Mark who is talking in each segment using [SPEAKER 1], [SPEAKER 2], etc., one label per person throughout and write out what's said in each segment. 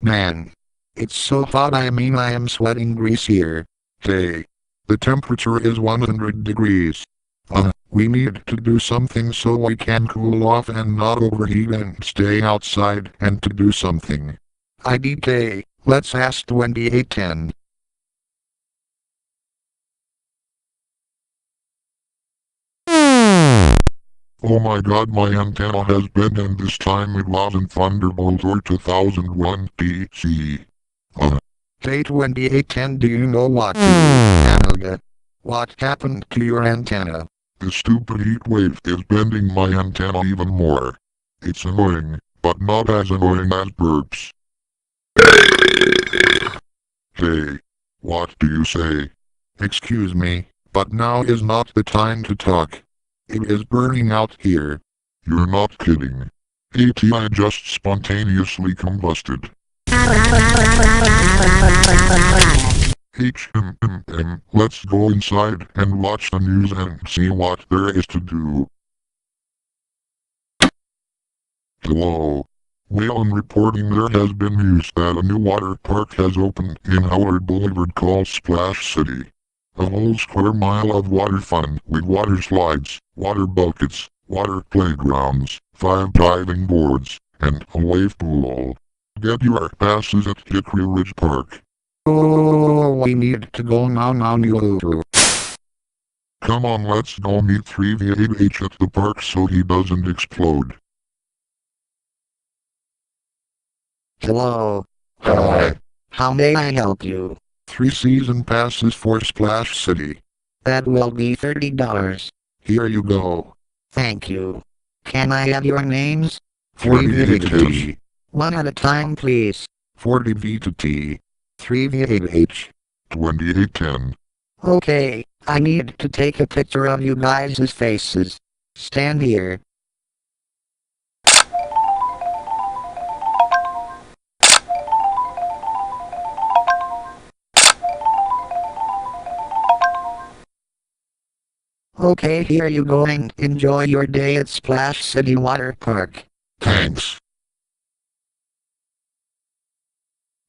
[SPEAKER 1] Man. It's so hot, I mean I am sweating grease here. Hey. The temperature is 100 degrees. We need to do something so we can cool off and not overheat and stay outside and to do something. IDK, let's ask 2810.
[SPEAKER 2] Oh my god, my antenna has been and this time it wasn't Thunderbolt or 2001 TC.
[SPEAKER 1] Hey 2810, do you know what to do? What happened to your antenna?
[SPEAKER 2] The stupid heat wave is bending my antenna even more. It's annoying, but not as annoying as burps. Hey, what do you say?
[SPEAKER 1] Excuse me, but now is not the time to talk. It is burning out here.
[SPEAKER 2] You're not kidding. ATI just spontaneously combusted. Let's go inside and watch the news and see what there is to do. Hello. Well, I'm reporting there has been news that a new water park has opened in Howard Boulevard called Splash City. A whole square mile of water fun with water slides, water buckets, water playgrounds, 5 diving boards, and a wave pool. Get your passes at Hickory Ridge Park.
[SPEAKER 1] Oh, we need to go now.
[SPEAKER 2] Come on, let's go meet 3VH at the park so he doesn't explode.
[SPEAKER 1] Hello.
[SPEAKER 2] Hi.
[SPEAKER 1] How may I help you?
[SPEAKER 2] 3 season passes for Splash City.
[SPEAKER 1] That will be $30.
[SPEAKER 2] Here you go.
[SPEAKER 1] Thank you. Can I have your names?
[SPEAKER 2] 40VH.
[SPEAKER 1] One at a time, please.
[SPEAKER 2] 40V to T.
[SPEAKER 1] 3VH.
[SPEAKER 2] 2810.
[SPEAKER 1] Okay, I need to take a picture of you guys' faces. Stand here. Okay, here you go and enjoy your day at Splash City Water Park.
[SPEAKER 2] Thanks.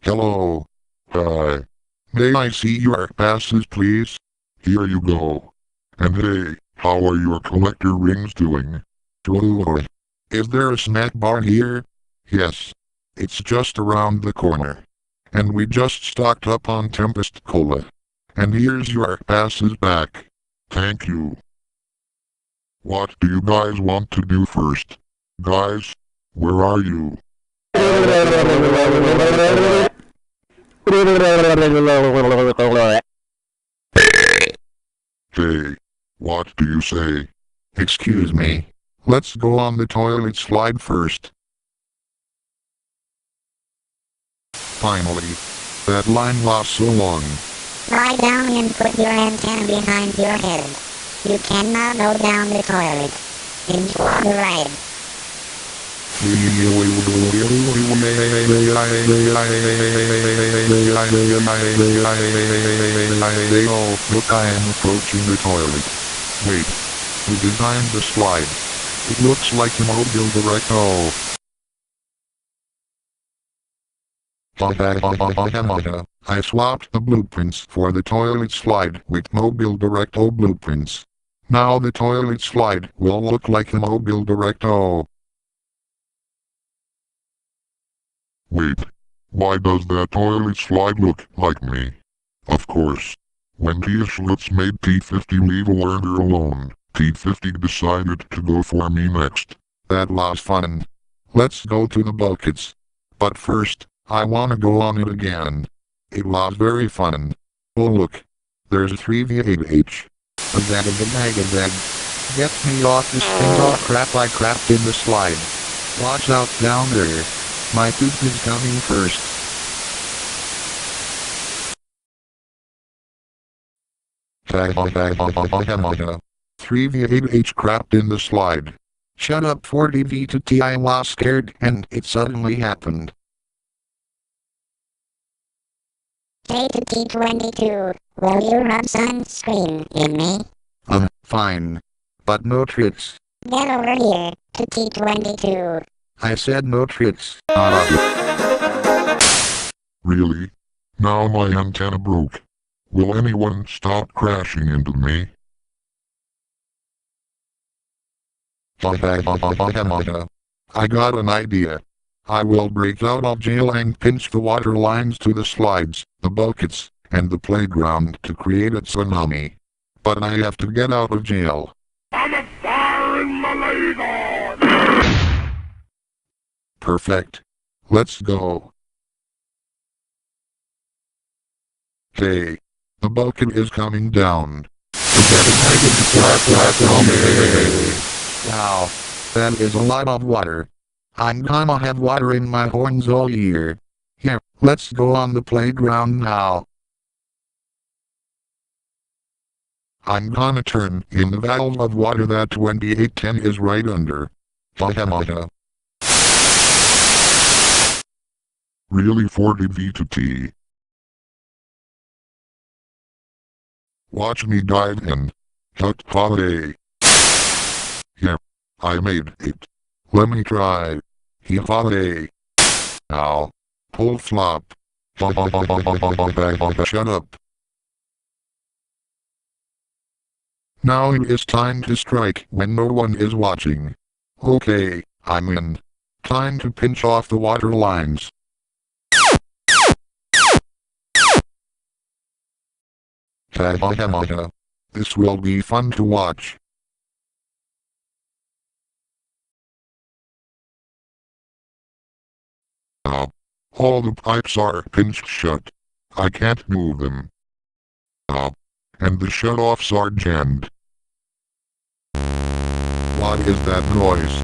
[SPEAKER 2] Hello. Hi. May I see your passes, please? Here you go. And hey, how are your collector rings doing?
[SPEAKER 1] Sure.
[SPEAKER 2] Is there a snack bar here? Yes. It's just around the corner. And we just stocked up on Tempest Cola. And here's your passes back. Thank you. What do you guys want to do first? Guys, where are you? Hey, what do you say?
[SPEAKER 1] Excuse me.
[SPEAKER 2] Let's go on the toilet slide first. Finally. That line was so long.
[SPEAKER 3] Lie down and put your antenna behind your head. You can now go down the toilet. Enjoy the ride.
[SPEAKER 2] Oh, look, I am approaching the toilet. Wait. Who designed the slide? It looks like a Mobile Direct. I swapped the blueprints for the toilet slide with Mobile Direct blueprints. Now the toilet slide will look like a Mobile Direct. Wait. Why does that toilet slide look like me? Of course. When Tia Schlitz made T50 leave a learner alone, T50 decided to go for me next. That was fun. Let's go to the buckets. But first, I wanna go on it again. It was very fun. Oh look. There's a 3VH. A bag of the bag of that. Get me off this thing. Oh crap, I crapped in the slide. Watch out down there. My tooth is coming first. Tag 3VH crapped in the slide.
[SPEAKER 1] Shut up 40V to T. I was scared and it suddenly happened.
[SPEAKER 3] K to T22, will you rub sunscreen in me?
[SPEAKER 1] Fine. But no tricks.
[SPEAKER 3] Get over here, to T22.
[SPEAKER 1] I said no tricks.
[SPEAKER 2] Really? Now my antenna broke. Will anyone stop crashing into me?
[SPEAKER 1] I got an idea. I will break out of jail and pinch the water lines to the slides, the buckets, and the playground to create a tsunami. But I have to get out of jail.
[SPEAKER 2] I'm a fire in my leg.
[SPEAKER 1] Perfect. Let's go. Hey. The bucket is coming down. Wow. That is a lot of water. I'm gonna have water in my horns all year. Here, let's go on the playground now. I'm gonna turn in the valve of water that 2810 is right under.
[SPEAKER 2] Really 40V to T.
[SPEAKER 1] Watch me dive in. Hut holiday. Here, I made it. Let me try. Holiday. Ow. Pull flop. Shut up. Now it is time to strike when no one is watching. Okay, I'm in. Time to pinch off the water lines. This will be fun to watch. All the pipes are pinched shut. I can't move them. And the shut-offs are jammed. What is that noise?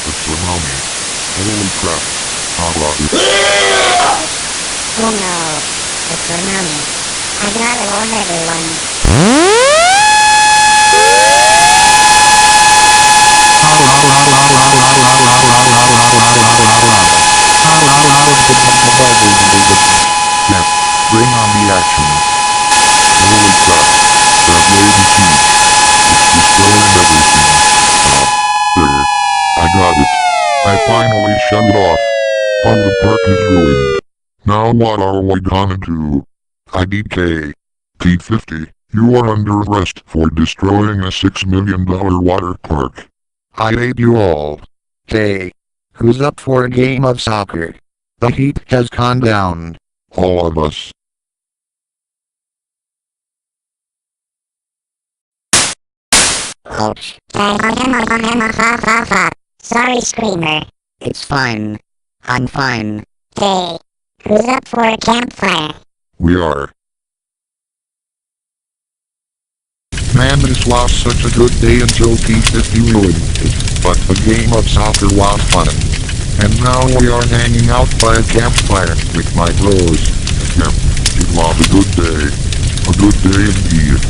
[SPEAKER 1] The tsunami. Holy crap.
[SPEAKER 3] Oh no, the tsunami. I gotta warn everyone.
[SPEAKER 1] Yes, bring on the action.
[SPEAKER 2] Holy crap. That lady huge. It's destroying everything. There. I got it. I finally shut it off. All the park is ruined. Now what are we gonna do?
[SPEAKER 1] IDK.
[SPEAKER 2] T50, you are under arrest for destroying a $6 million water park.
[SPEAKER 1] I hate you all. Hey. Who's up for a game of soccer? The heat has gone down.
[SPEAKER 2] All of us.
[SPEAKER 3] Ouch. Sorry, Screamer.
[SPEAKER 4] It's fine. I'm fine.
[SPEAKER 3] Hey, who's up for a campfire?
[SPEAKER 2] We are.
[SPEAKER 1] Man, this was such a good day until T50 ruined it. But the game of soccer was fun. And now we are hanging out by a campfire with my bros.
[SPEAKER 2] Yep, it was a good day. A good day indeed.